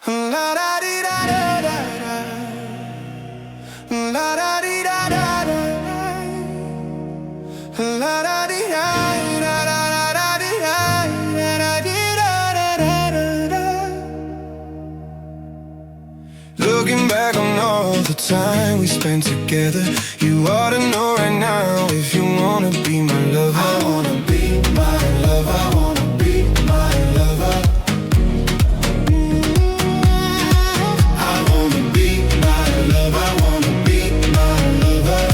La da dee da da da da. La da dee da da da. La da dee da da da da dee da da dee da da da da. Looking back on all the time we spent together, you ought to know right now if you wanna be my lover. I wanna be my lover. I wanna be my lover. I wanna be my lover. I wanna be my lover.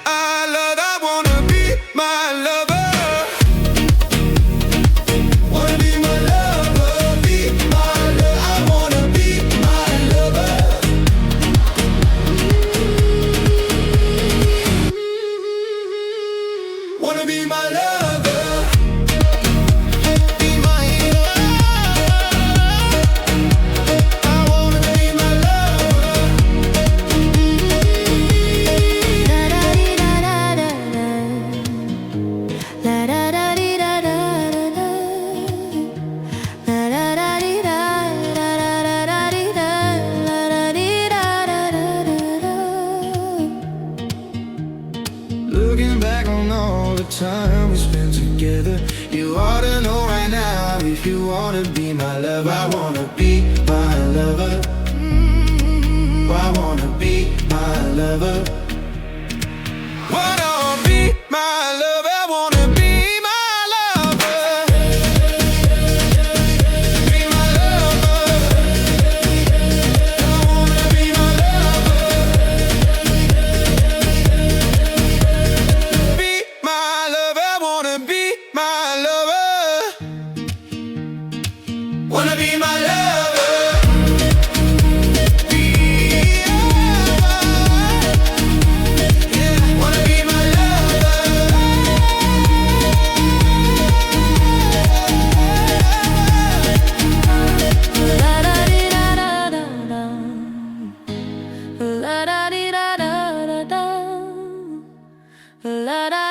I wanna be my lover. Wanna be my lover, be my lover. I wanna be my lover. Wanna be my lover. Be my lover. I wanna be my lover. Looking back on all the time we spent together, you ought to know right now if you wanna be my lover. I wanna be my lover. I wanna be my lover. Wanna be my lover. I wanna be my lover. Be my lover. I wanna be my lover. Be my lover. I wanna be my lover. Wanna be my lover. Be yeah, wanna be my lover. La da dee da da da da. La da dee da da da da. La da